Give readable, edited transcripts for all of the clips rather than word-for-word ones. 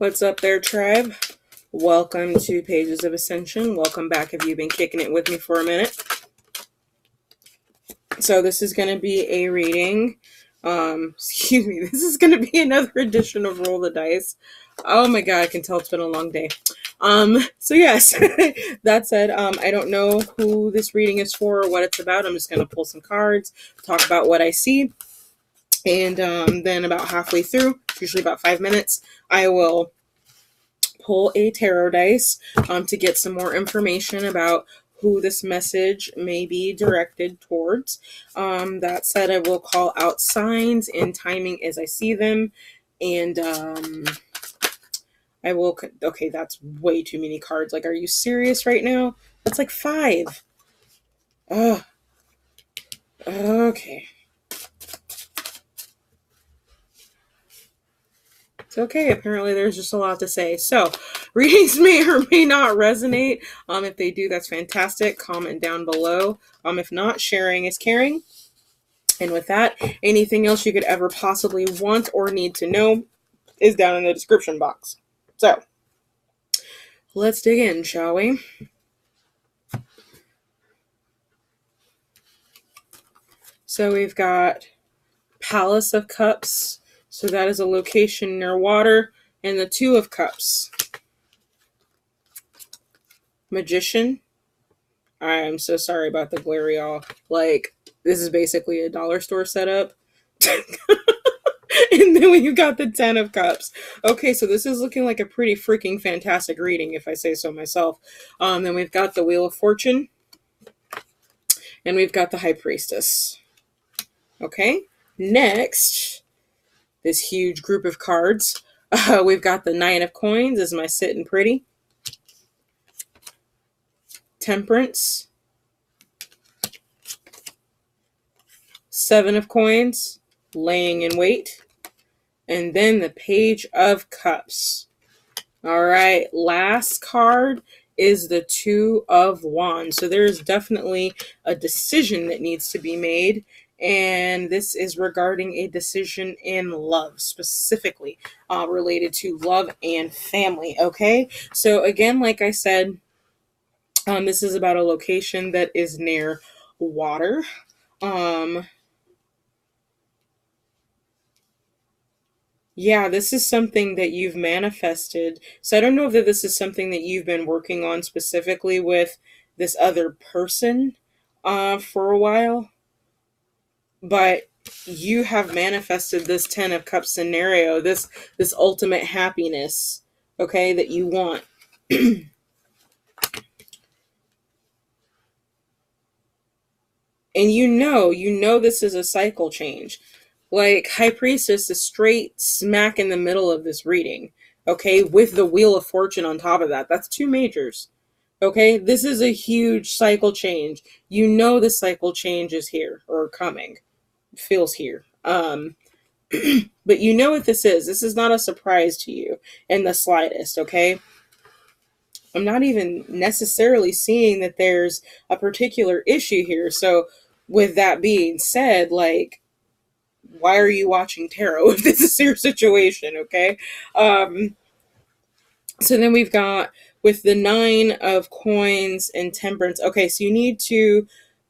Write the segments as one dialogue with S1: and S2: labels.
S1: What's up there, tribe? Welcome to Pages of Ascension. Welcome back if you've been kicking it with me for a minute. So this is going to be a reading. This is going to be another edition of Roll the Dice. Oh my god, I can tell it's been a long day. So yes, that said, I don't know who this reading is for or what it's about. I'm just going to pull some cards, talk about what I see. And then about halfway through, usually about 5 minutes, I will pull a tarot dice to get some more information about who this message may be directed towards. That said, I will call out signs and timing as I see them. And I will... Okay, that's way too many cards. Like, are you serious right now? That's like 5. Ugh. Okay. It's okay. Apparently there's just a lot to say. So readings may or may not resonate. If they do, that's fantastic. Comment down below. If not, sharing is caring. And with that, anything else you could ever possibly want or need to know is down in the description box. So let's dig in, shall we? So we've got Palace of Cups. So that is a location near water. And the Two of Cups. Magician. I'm so sorry about the glare, y'all. Like, this is basically a dollar store setup. And then we've got the 10 of Cups. Okay, so this is looking like a pretty freaking fantastic reading, if I say so myself. Then we've got the Wheel of Fortune. And we've got the High Priestess. Okay, next, this huge group of cards. We've got the Nine of Coins. Is my sitting pretty? Temperance. 7 of Coins. Laying in wait. And then the Page of Cups. All right, last card is the Two of Wands. So there is definitely a decision that needs to be made. And this is regarding a decision in love, specifically related to love and family. Okay, so again, like I said, this is about a location that is near water. Yeah, this is something that you've manifested. So I don't know if this is something that you've been working on specifically with this other person for a while. But you have manifested this 10 of Cups scenario, this ultimate happiness, okay, that you want. And you know this is a cycle change. Like, High Priestess is straight smack in the middle of this reading, okay, with the Wheel of Fortune on top of that. That's 2 majors, okay? This is a huge cycle change. You know the cycle change is here, or coming. It feels here. But you know what this is. This is not a surprise to you in the slightest, okay? I'm not even necessarily seeing that there's a particular issue here. So with that being said, like, why are you watching tarot if this is your situation, okay? So then we've got with the 9 of Coins and Temperance. Okay, so you need to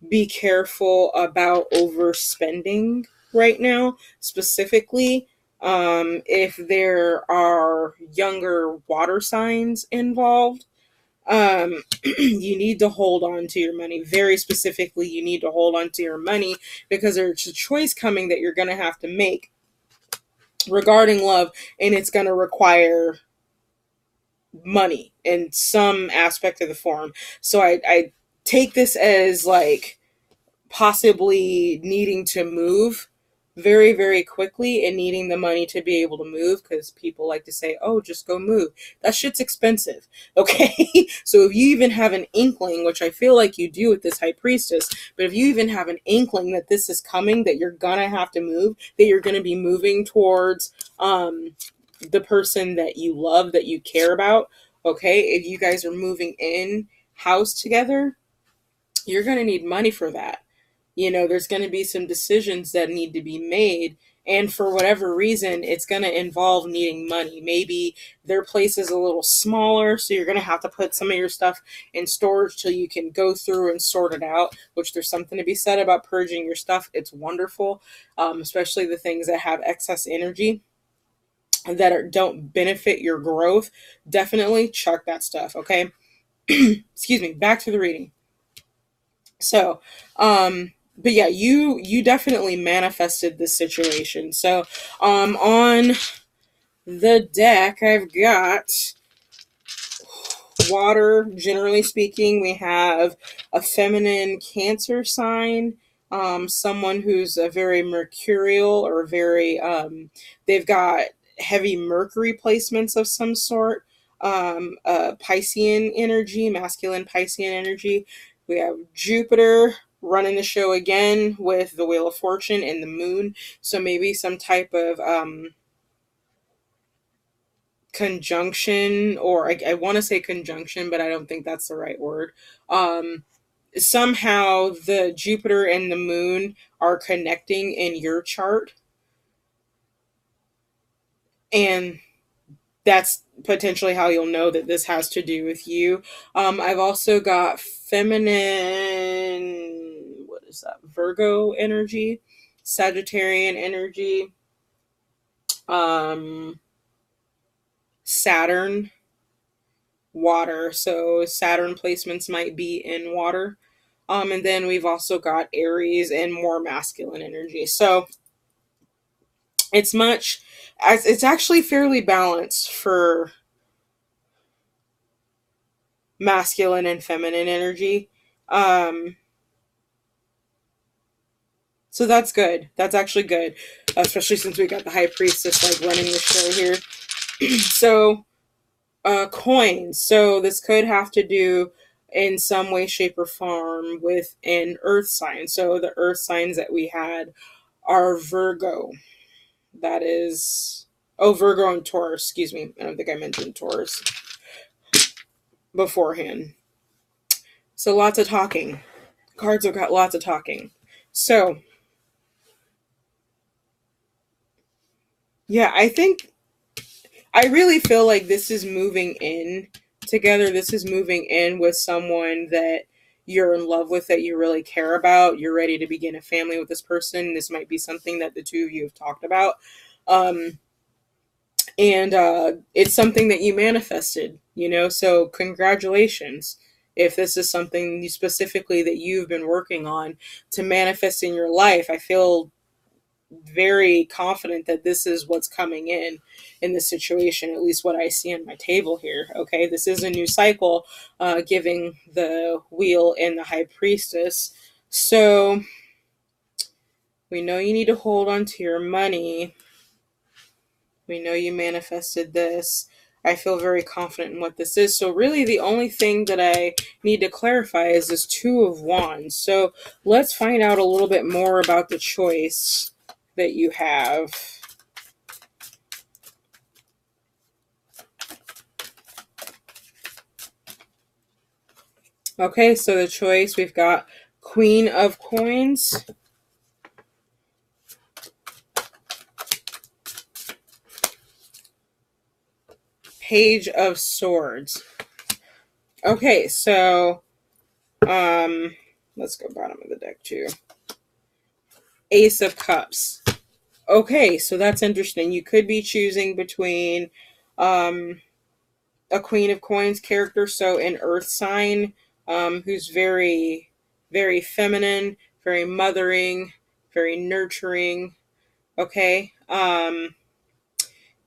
S1: be careful about overspending right now, specifically if there are younger water signs involved. You need to hold on to your money. Very specifically, you need to hold on to your money because there's a choice coming that you're going to have to make regarding love, and it's going to require money in some aspect of the form. So I take this as like possibly needing to move very, very quickly and needing the money to be able to move, because people like to say, oh, just go move. That shit's expensive, okay? So if you even have an inkling, which I feel like you do with this High Priestess, but if you even have an inkling that this is coming, that you're gonna have to move, that you're gonna be moving towards the person that you love, that you care about, okay? If you guys are moving in house together, you're gonna need money for that. You know, there's going to be some decisions that need to be made, And for whatever reason, it's going to involve needing money. Maybe their place is a little smaller, so you're going to have to put some of your stuff in storage till you can go through and sort it out, which there's something to be said about purging your stuff. It's wonderful, especially the things that have excess energy that don't benefit your growth. Definitely chuck that stuff, okay? Excuse me, back to the reading. So, but yeah, you definitely manifested this situation. So, on the deck, I've got water. Generally speaking, we have a feminine Cancer sign, someone who's a very mercurial or very, they've got heavy Mercury placements of some sort, Piscean energy, masculine Piscean energy. We have Jupiter running the show again with the Wheel of Fortune and the Moon. So maybe some type of conjunction, or I want to say conjunction, but I don't think that's the right word. Somehow the Jupiter and the Moon are connecting in your chart, and that's potentially how you'll know that this has to do with you. I've also got feminine, what is that? Virgo energy, Sagittarian energy, Saturn, water. So Saturn placements might be in water. And then we've also got Aries and more masculine energy. So it's actually fairly balanced for masculine and feminine energy. Um, so that's good. That's actually good, especially since we got the high priestess like running the show here. So coins. So this could have to do in some way, shape, or form with an earth sign. So the earth signs that we had are Virgo. That is, oh, Virgo and Taurus. Excuse me. I don't think I mentioned Taurus beforehand. So lots of talking. Cards have got lots of talking. So yeah, I really feel like this is moving in together. This is moving in with someone that you're in love with, that you really care about. You're ready to begin a family with this person. This might be something that the two of you have talked about. And it's something that you manifested, so congratulations. If this is something specifically that you've been working on to manifest in your life, I feel very confident that this is what's coming in this situation, at least what I see on my table here. Okay, this is a new cycle, giving the wheel and the high priestess. So we know you need to hold on to your money. We know you manifested this. I feel very confident in what this is. So really the only thing that I need to clarify is this Two of Wands. So let's find out a little bit more about the choice that you have. Okay, so the choice, we've got Queen of Coins, Page of Swords. Okay, so let's go bottom of the deck too. Ace of Cups. Okay, so that's interesting. You could be choosing between a Queen of Coins character, so an earth sign, who's very, very feminine, very mothering, very nurturing. Okay,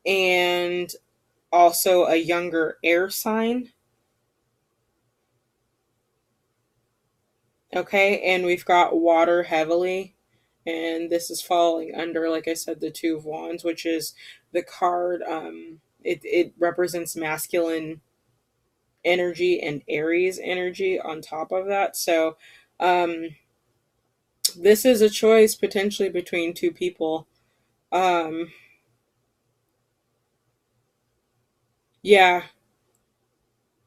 S1: and also a younger air sign. Okay, and we've got water heavily, and this is falling under, like I said, the Two of Wands, which is the card. It represents masculine energy and Aries energy on top of that. So, this is a choice potentially between two people. Um, yeah,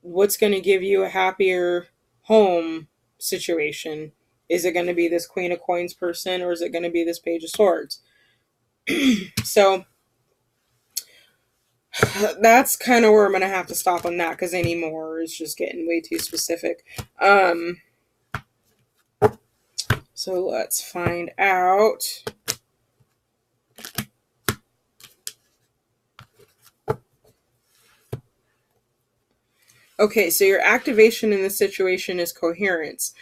S1: what's going to give you a happier home situation? Is it going to be this Queen of Coins person, or is it going to be this Page of Swords? So that's kind of where I'm going to have to stop on that, because anymore is just getting way too specific. So let's find out. Okay, so your activation in this situation is coherence.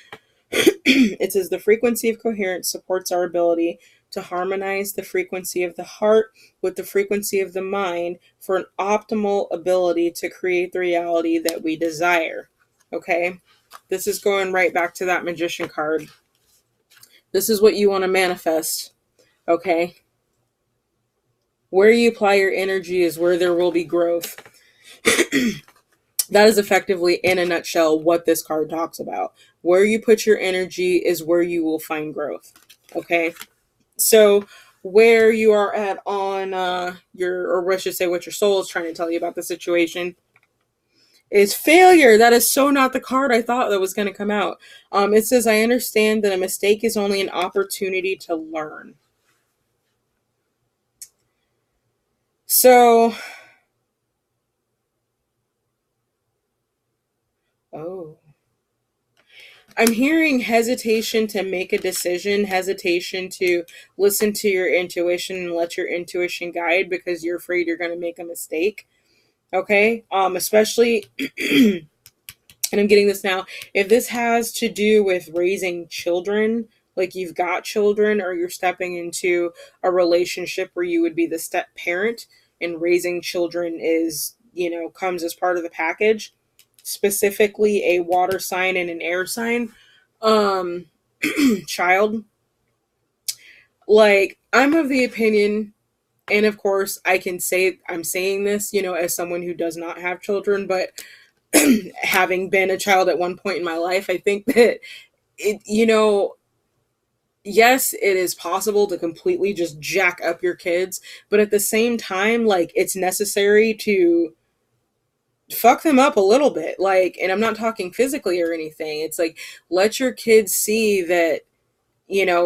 S1: It says the frequency of coherence supports our ability to harmonize the frequency of the heart with the frequency of the mind for an optimal ability to create the reality that we desire. Okay, this is going right back to that magician card. This is what you want to manifest. Okay, where you apply your energy is where there will be growth. That is effectively, in a nutshell, what this card talks about. Where you put your energy is where you will find growth. Okay, so where you are at on or I should say what your soul is trying to tell you about the situation is failure. That is so not the card I thought that was going to come out. It says, I understand that a mistake is only an opportunity to learn. So, oh, I'm hearing hesitation to make a decision, hesitation to listen to your intuition and let your intuition guide because you're afraid you're going to make a mistake. Okay? Especially, and I'm getting this now, if this has to do with raising children, like you've got children or you're stepping into a relationship where you would be the step parent and raising children is, comes as part of the package, specifically a water sign and an air sign child, like, I'm of the opinion, and of course I can say I'm saying this, as someone who does not have children, but having been a child at one point in my life, I think that yes, it is possible to completely just jack up your kids, but at the same time, like, it's necessary to fuck them up a little bit. Like, and I'm not talking physically or anything. It's like, let your kids see that,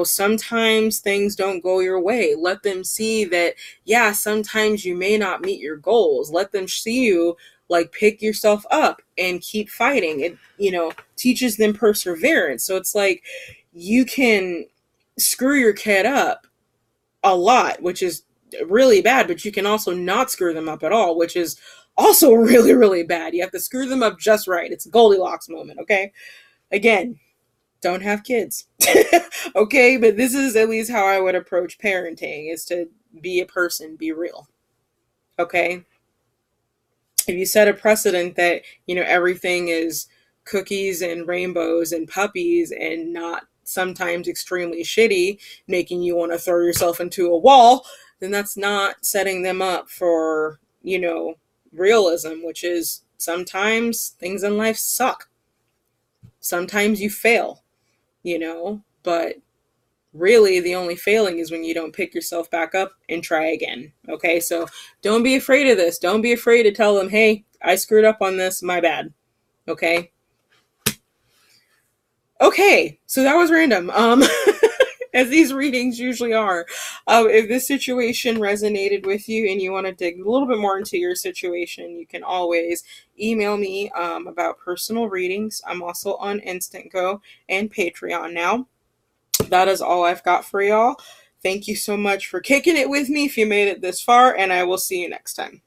S1: sometimes things don't go your way. Let them see that, yeah, sometimes you may not meet your goals. Let them see you, like, pick yourself up and keep fighting. It, teaches them perseverance. So it's like, you can screw your kid up a lot, which is really bad, but you can also not screw them up at all, which is also really, really bad. You have to screw them up just right. It's a Goldilocks moment, okay? Again, don't have kids. Okay, but this is at least how I would approach parenting, is to be a person, be real. Okay? If you set a precedent that, everything is cookies and rainbows and puppies and not sometimes extremely shitty, making you want to throw yourself into a wall, then that's not setting them up for, realism, which is sometimes things in life suck. Sometimes you fail, but really the only failing is when you don't pick yourself back up and try again. Okay, so don't be afraid of this. Don't be afraid to tell them, hey, I screwed up on this, my bad. Okay, so that was random, as these readings usually are. If this situation resonated with you and you want to dig a little bit more into your situation, you can always email me about personal readings. I'm also on Instant Go and Patreon now. That is all I've got for y'all. Thank you so much for kicking it with me if you made it this far, and I will see you next time.